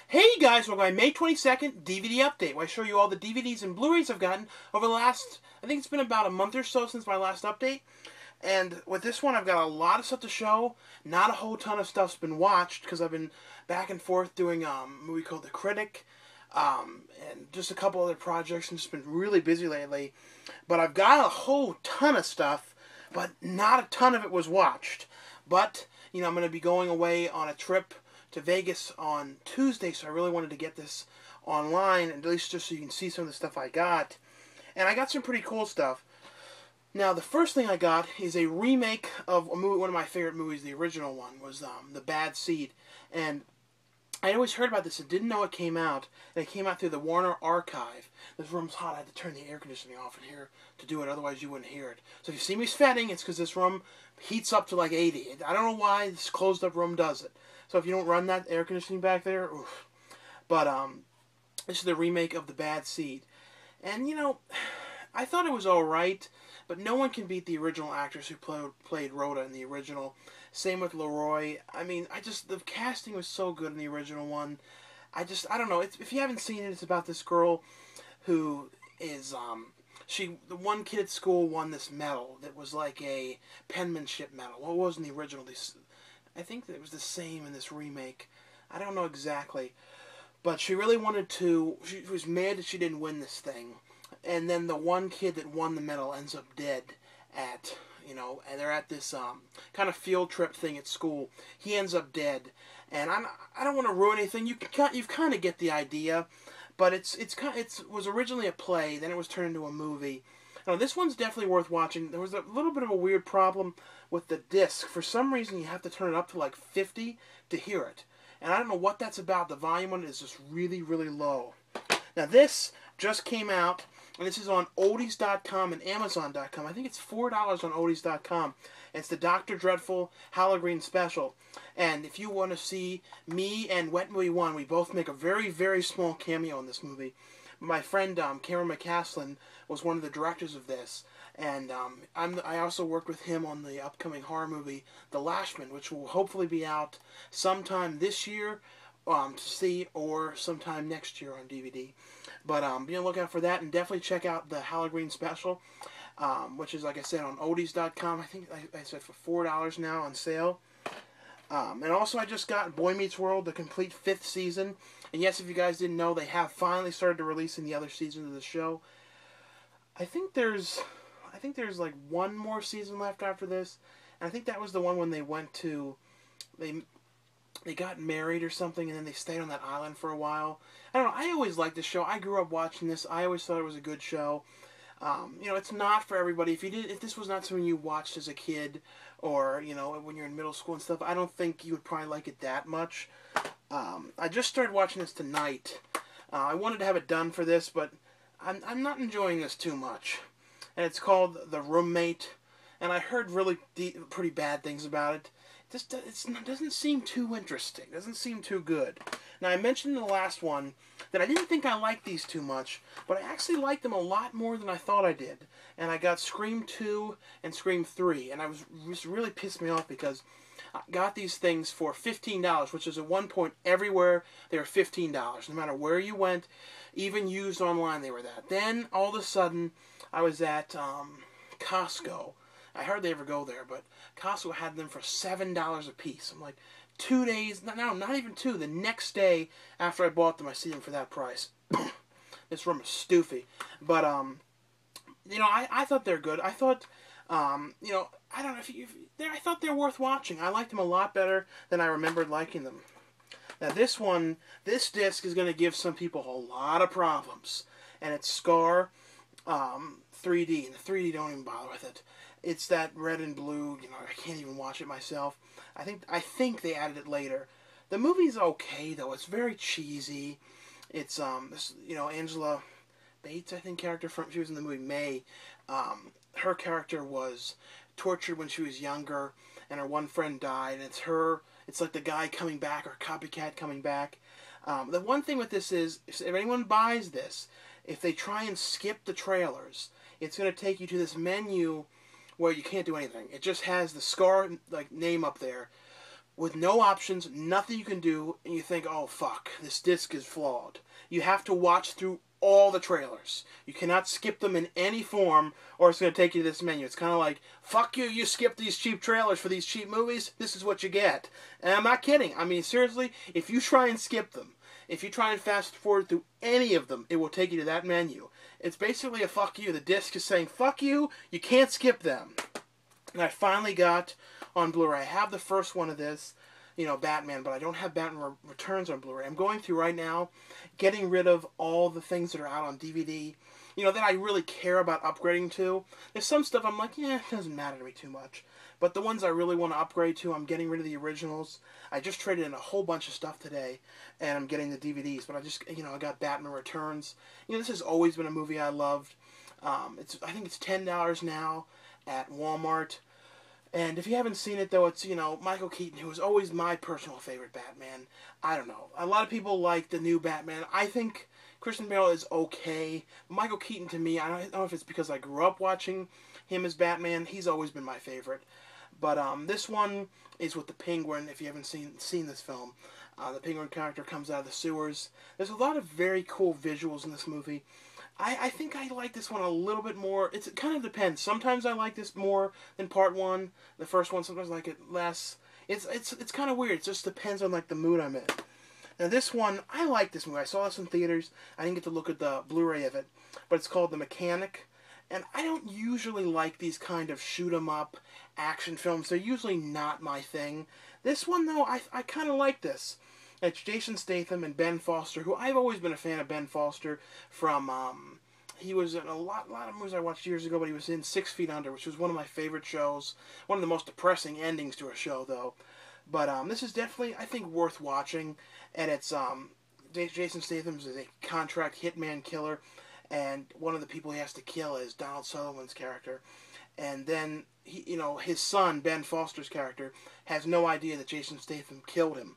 Hey guys, welcome to my May 22nd DVD update, where I show you all the DVDs and Blu-rays I've gotten over the last, I think it's been about a month or so since my last update. And with this one, I've got a lot of stuff to show. Not a whole ton of stuff's been watched, because I've been back and forth doing a movie called The Critic, and just a couple other projects, and just been really busy lately. But I've got a whole ton of stuff, but not a ton of it was watched. But, you know, I'm going to be going away on a trip to Vegas on Tuesday, so I really wanted to get this online, at least just so you can see some of the stuff I got. And I got some pretty cool stuff. Now, the first thing I got is a remake of a movie, one of my favorite movies. The original one was The Bad Seed. And I always heard about this and didn't know it came out. And it came out through the Warner Archive. This room's hot. I had to turn the air conditioning off in here to do it, otherwise you wouldn't hear it. So if you see me sweating, it's because this room heats up to like 80. I don't know why this closed-up room does it. So if you don't run that air conditioning back there, oof. But this is the remake of The Bad Seed. And, you know, I thought it was alright, but no one can beat the original actress who played Rhoda in the original. Same with Leroy. I mean, the casting was so good in the original one. I don't know. If you haven't seen it, it's about this girl who is, the one kid at school won this medal that was like a penmanship medal. Well, it wasn't the original. I think that it was the same in this remake. I don't know exactly. But she really wanted to. She was mad that she didn't win this thing. And then the one kid that won the medal ends up dead at, and they're at this kind of field trip thing at school. He ends up dead. And I don't want to ruin anything. You kind of get the idea. But it was originally a play, then it was turned into a movie. Now, this one's definitely worth watching. There was a little bit of a weird problem with the disc. For some reason, you have to turn it up to like 50 to hear it. And I don't know what that's about. The volume on it is just really, really low. Now, this just came out, and this is on oldies.com and amazon.com. I think it's $4 on oldies.com. It's the Dr. Dreadful Halloween special. And if you want to see me and Wet Movie 1, we both make a very, very small cameo in this movie. My friend Cameron Mccasland was one of the directors of this, and I also worked with him on the upcoming horror movie The Lashman, which will hopefully be out sometime this year to see, or sometime next year on DVD. But be on the lookout for that, and definitely check out the Halloween special, which is, like I said, on oldies.com. I think I said for $4 now on sale. And also I just got Boy Meets World, the complete 5th season. And yes, if you guys didn't know, they have finally started releasing the other seasons of the show. I think there's like one more season left after this. And I think that was the one when they went to, they got married or something, and then they stayed on that island for a while. I don't know, I always liked this show. I grew up watching this. I always thought it was a good show. It's not for everybody. If this was not something you watched as a kid, or, when you're in middle school and stuff, I don't think you would probably like it that much. I just started watching this tonight. I wanted to have it done for this, but I'm not enjoying this too much. And it's called The Roommate, and I heard really pretty bad things about it. It doesn't seem too interesting. It doesn't seem too good. Now, I mentioned in the last one that I didn't think I liked these too much, but I actually liked them a lot more than I thought I did. And I got Scream 2 and Scream 3, and it really pissed me off because I got these things for $15, which is at one point everywhere they were $15. No matter where you went, even used online, they were that. Then, all of a sudden, I was at Costco. I hardly ever go there, but Costco had them for $7 a piece. I'm like, 2 days, no, not even 2, the next day after I bought them, I see them for that price. This room is stoofy. But, I thought they're good. I thought, I don't know I thought they're worth watching. I liked them a lot better than I remembered liking them. Now, this disc is going to give some people a lot of problems. And it's Scar 3D, and the 3D don't even bother with it. It's that red and blue, I can't even watch it myself. I think they added it later. The movie's okay, though. It's very cheesy. It's, Angela Bates, I think, character she was in the movie May. Her character was tortured when she was younger, and her one friend died, and it's like the guy coming back, or copycat coming back. The one thing with this is, if anyone buys this, if they try and skip the trailers, it's going to take you to this menu where you can't do anything. It just has the Scar name up there, with no options, nothing you can do, and you think, oh fuck, this disc is flawed. You have to watch through all the trailers. You cannot skip them in any form, or it's going to take you to this menu. It's kind of like, fuck you, you skipped these cheap trailers for these cheap movies, this is what you get. And I'm not kidding. I mean, seriously, if you try and skip them, if you try and fast forward through any of them, it will take you to that menu. It's basically a fuck you. The disc is saying, fuck you, you can't skip them. And I finally got on Blu-ray. I have the first one of this, Batman, but I don't have Batman Returns on Blu-ray. I'm going through right now, getting rid of all the things that are out on DVD, that I really care about upgrading to. There's some stuff I'm like, yeah, it doesn't matter to me too much. But the ones I really want to upgrade to, I'm getting rid of the originals. I just traded in a whole bunch of stuff today, and I'm getting the DVDs. But I got Batman Returns. This has always been a movie I loved. I think it's $10 now at Walmart. And if you haven't seen it, though, it's, Michael Keaton, who was always my personal favorite Batman. I don't know. A lot of people like the new Batman. I think Christian Bale is okay. Michael Keaton, to me, I don't know if it's because I grew up watching him as Batman. He's always been my favorite. But this one is with the Penguin, if you haven't seen this film. The Penguin character comes out of the sewers. There's a lot of very cool visuals in this movie. I think I like this one a little bit more. It kind of depends. Sometimes I like this more than part one. The first one, sometimes I like it less. It's kind of weird. It just depends on the mood I'm in. Now this one, I like this movie. I saw this in theaters. I didn't get to look at the Blu-ray of it, but it's called The Mechanic. And I don't usually like these kind of shoot-'em-up action films. They're usually not my thing. This one, though, I kind of like this. It's Jason Statham and Ben Foster, who I've always been a fan of Ben Foster from, he was in a lot of movies I watched years ago, but he was in 6 Feet Under, which was one of my favorite shows. One of the most depressing endings to a show, though. But this is definitely, I think, worth watching. And it's, Jason Statham is a contract hitman killer, and one of the people he has to kill is Donald Sutherland's character. And then, his son, Ben Foster's character, has no idea that Jason Statham killed him.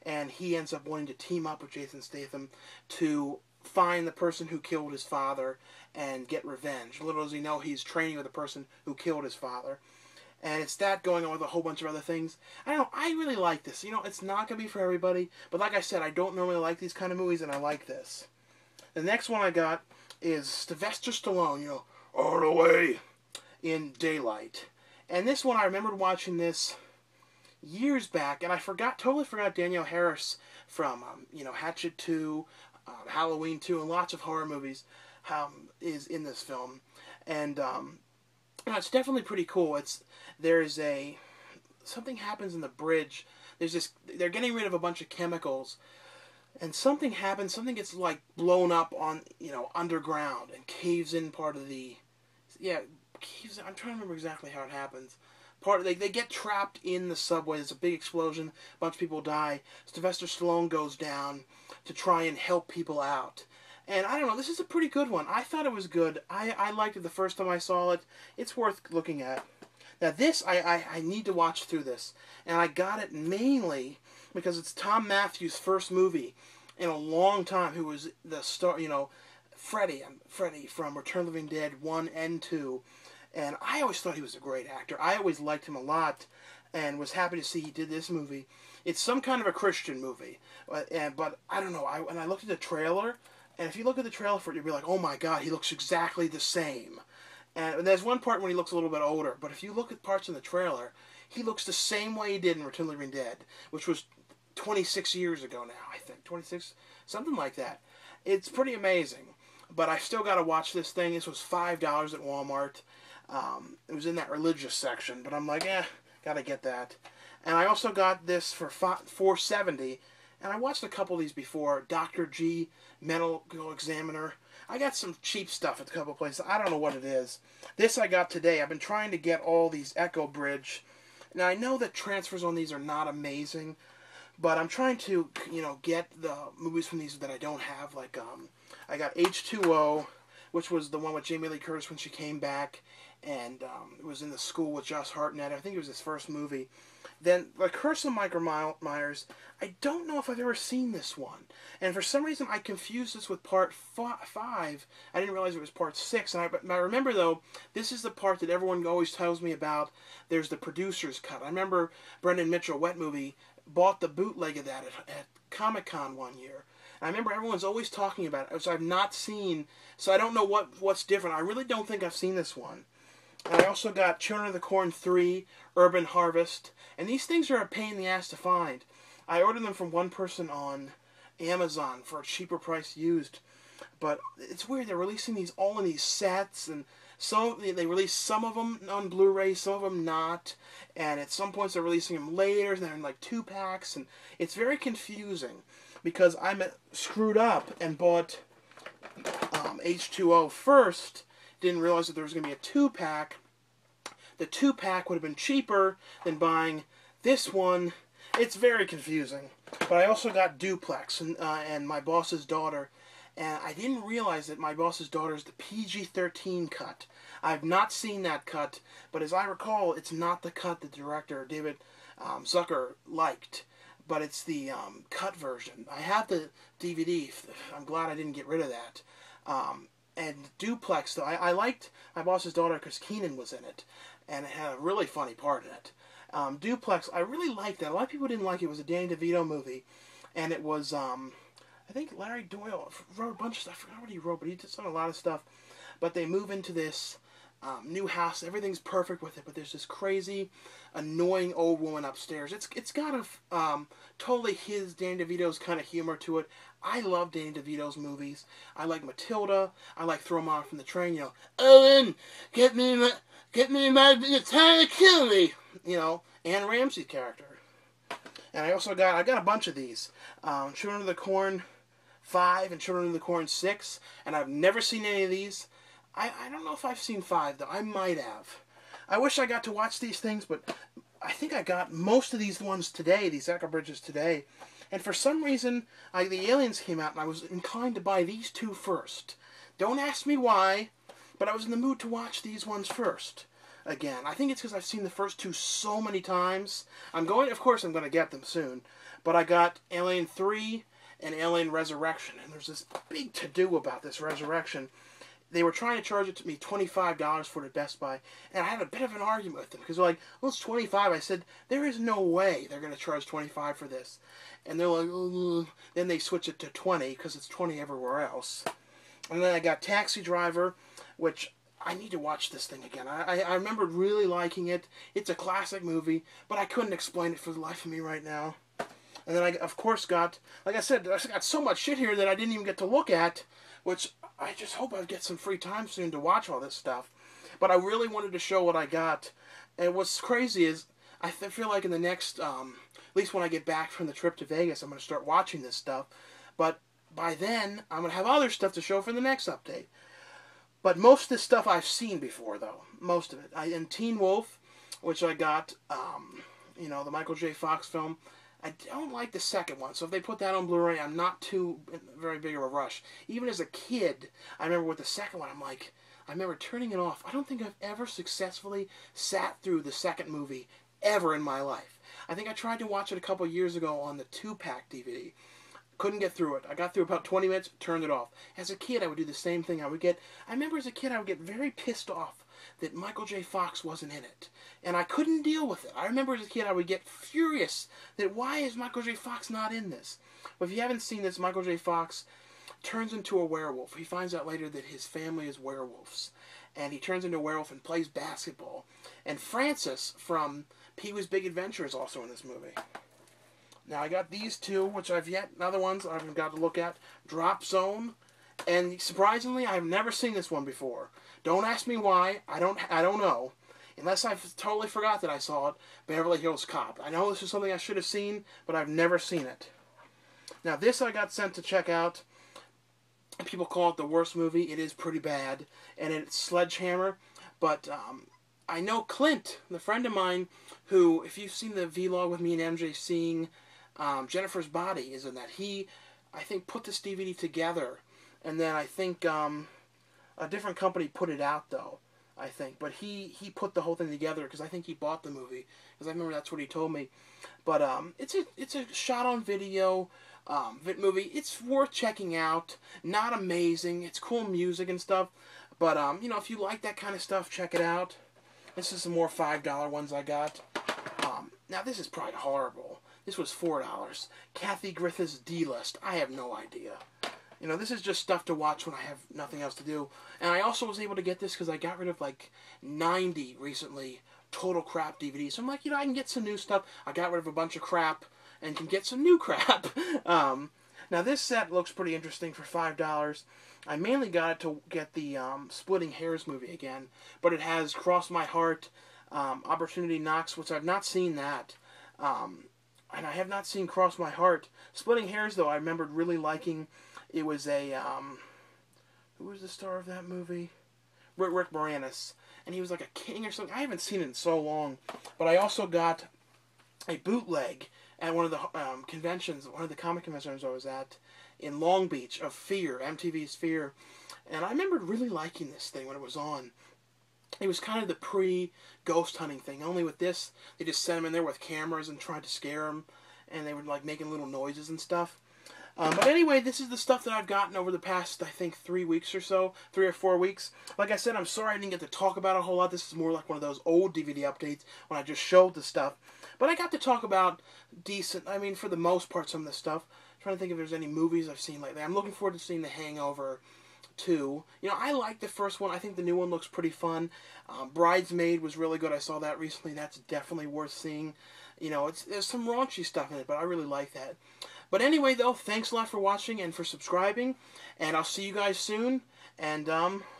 And he ends up wanting to team up with Jason Statham to find the person who killed his father and get revenge. Little does he know he's training with the person who killed his father. And it's that going on with a whole bunch of other things. I don't know, I really like this. It's not going to be for everybody. But like I said, I don't normally like these kind of movies, and I like this. The next one I got is Sylvester Stallone, all the way in Daylight. And this one, I remembered watching this years back, and I totally forgot Danielle Harris from, Hatchet 2, Halloween 2, and lots of horror movies is in this film. And it's definitely pretty cool. Something happens in the bridge. They're getting rid of a bunch of chemicals, and something happens. Something gets blown up on underground and caves in part of the caves. I'm trying to remember exactly how it happens. They get trapped in the subway. There's a big explosion. A bunch of people die. Sylvester Stallone goes down to try and help people out. And I don't know, this is a pretty good one. I thought it was good. I liked it the first time I saw it. It's worth looking at. Now this, I need to watch through this. And I got it mainly because it's Tom Matthews' first movie in a long time, who was the star, Freddy from Return of the Living Dead 1 and 2. And I always thought he was a great actor. I always liked him a lot and was happy to see he did this movie. It's some kind of a Christian movie. But I don't know. When I looked at the trailer, and if you look at the trailer for it, you'll be like, oh my god, he looks exactly the same. And there's one part when he looks a little bit older. But if you look at parts in the trailer, he looks the same way he did in Return of the Living Dead, which was 26 years ago now, I think. 26? Something like that. It's pretty amazing. But I still got to watch this thing. This was $5 at Walmart. It was in that religious section, but I'm like, gotta get that. And I also got this for $4.70, and I watched a couple of these before. Dr. G, Medical Examiner. I got some cheap stuff at a couple of places. I don't know what it is. This I got today. I've been trying to get all these Echo Bridge. Now, I know that transfers on these are not amazing, but I'm trying to, get the movies from these that I don't have. I got H2O, which was the one with Jamie Lee Curtis when she came back, and it was in the school with Josh Hartnett. I think it was his first movie. Then The Curse of Michael Myers, I don't know if I've ever seen this one. And for some reason, I confused this with part 5. I didn't realize it was part 6. And I remember, though, this is the part that everyone always tells me about. There's the producer's cut. I remember Brendan Mitchell, Wet Movie, bought the bootleg of that at Comic-Con one year. And I remember everyone's always talking about it, which I've not seen, so I don't know what's different. I really don't think I've seen this one. And I also got Children of the Corn 3, Urban Harvest, and these things are a pain in the ass to find. I ordered them from one person on Amazon for a cheaper price used, but it's weird. They're releasing these all in these sets, and they release some of them on Blu-ray, some of them not, and at some points they're releasing them later, and they're in like 2-packs, and it's very confusing because I'm screwed up and bought H2O first. Didn't realize that there was going to be a 2-pack. The 2-pack would have been cheaper than buying this one. It's very confusing. But I also got Duplex and My Boss's Daughter. And I didn't realize that My Boss's Daughter is the PG-13 cut. I've not seen that cut, but as I recall, it's not the cut the director, David Zucker, liked. But it's the cut version. I have the DVD. I'm glad I didn't get rid of that. And Duplex, though, I liked My Boss's Daughter because Keenan was in it, and it had a really funny part in it. Duplex, I really liked that. A lot of people didn't like it. It was a Danny DeVito movie, and it was, I think Larry Doyle wrote a bunch of stuff. I forgot what he wrote, but he did a lot of stuff. But they move into this new house. Everything's perfect with it, but there's this crazy, annoying old woman upstairs. It's got a totally his Danny DeVito's kind of humor to it. I love Danny DeVito's movies. I like Matilda. I like Throw Mom from the Train. You know, Owen, get me my trying to kill me. You know, Anne Ramsey's character. And I also got a bunch of these. Children of the Corn 5 and Children of the Corn 6, and I've never seen any of these. I don't know if I've seen 5, though. I might have. I wish I got to watch these things, but I think I got most of these ones today, these Echo Bridges today. And for some reason, the Aliens came out, and I was inclined to buy these 2 first. Don't ask me why, but I was in the mood to watch these ones first. Again, I think it's because I've seen the first 2 so many times. Of course I'm going to get them soon. But I got Alien 3 and Alien Resurrection, and there's this big to-do about this Resurrection. They were trying to charge it to me $25 for it at Best Buy, and I had a bit of an argument with them, because they're like, well, it's $25. I said, there is no way they're going to charge $25 for this. And they're like, oh. Then they switch it to $20, because it's $20 everywhere else. And then I got Taxi Driver, which I need to watch this thing again. I remember really liking it. It's a classic movie, but I couldn't explain it for the life of me right now. And then I, of course, got, like I said, I got so much shit here that I didn't even get to look at, which I just hope I get some free time soon to watch all this stuff. But I really wanted to show what I got. And what's crazy is, I feel like in the next, at least when I get back from the trip to Vegas, I'm going to start watching this stuff. But by then, I'm going to have other stuff to show for the next update. But most of this stuff I've seen before, though. Most of it. And Teen Wolf, which I got, you know, the Michael J. Fox film. I don't like the second one, so if they put that on Blu-ray, I'm not too very big of a rush. Even as a kid, I remember with the second one, I remember turning it off. I don't think I've ever successfully sat through the second movie ever in my life. I think I tried to watch it a couple years ago on the 2-pack DVD. Couldn't get through it. I got through about 20 minutes, turned it off. As a kid, I would do the same thing. I remember as a kid, I would get very pissed off that Michael J. Fox wasn't in it. And I couldn't deal with it. I remember as a kid, I would get furious that why is Michael J. Fox not in this? But if you haven't seen this, Michael J. Fox turns into a werewolf. He finds out later that his family is werewolves. And he turns into a werewolf and plays basketball. And Francis from Pee-wee's Big Adventure is also in this movie. Now, I got these 2, which other ones I've got to look at. Drop Zone. And surprisingly, I've never seen this one before. Don't ask me why. I don't know. Unless I've totally forgot that I saw it. Beverly Hills Cop. I know this is something I should have seen, but I've never seen it. Now, this I got sent to check out. People call it the worst movie. It is pretty bad. And it's Sledgehammer. But I know Clint, the friend of mine, who, if you've seen the vlog with me and MJ seeing Jennifer's Body, is in that. He, I think, put this DVD together. And then I think A different company put it out, though, I think. But he put the whole thing together because I think he bought the movie. Because I remember that's what he told me. But it's a shot-on-video movie. It's worth checking out. Not amazing. It's cool music and stuff. But, you know, if you like that kind of stuff, check it out. This is some more $5 ones I got. Now, this is probably horrible. This was $4. Kathy Griffith's D-List. I have no idea. You know, this is just stuff to watch when I have nothing else to do. And I also was able to get this because I got rid of like 90 recently total crap DVDs. So I'm like, you know, I can get some new stuff. I got rid of a bunch of crap and can get some new crap. Now, this set looks pretty interesting for $5. I mainly got it to get the Splitting Hairs movie again. But it has Cross My Heart, Opportunity Knocks, which I've not seen that. And I have not seen Cross My Heart. Splitting Hairs, though, I remembered really liking. It was a, who was the star of that movie? Rick Moranis. And he was like a king or something. I haven't seen it in so long. But I also got a bootleg at one of the conventions, one of the comic conventions I was at in Long Beach of Fear, MTV's Fear. And I remember really liking this thing when it was on. It was kind of the pre-ghost hunting thing. Only with this, they just sent them in there with cameras and tried to scare them. And they were like making little noises and stuff. But anyway, this is the stuff that I've gotten over the past, I think, 3 weeks or so. 3 or 4 weeks. Like I said, I'm sorry I didn't get to talk about it a whole lot. This is more like one of those old DVD updates when I just showed the stuff. But I got to talk about decent, I mean, for the most part, some of the stuff. I'm trying to think if there's any movies I've seen lately. I'm looking forward to seeing The Hangover 2. You know, I like the first one. I think the new one looks pretty fun. Bridesmaid was really good. I saw that recently. That's definitely worth seeing. You know, there's some raunchy stuff in it, but I really like that. But anyway, though, thanks a lot for watching and for subscribing. And I'll see you guys soon. And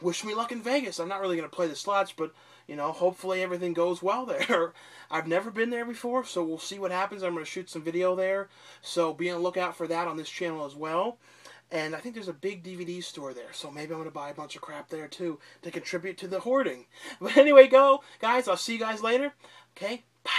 wish me luck in Vegas. I'm not really going to play the slots, but, you know, hopefully everything goes well there. I've never been there before, so we'll see what happens. I'm going to shoot some video there. So be on the lookout for that on this channel as well. And I think there's a big DVD store there, so maybe I'm going to buy a bunch of crap there, too, to contribute to the hoarding. But anyway, guys, I'll see you guys later. Okay, bye.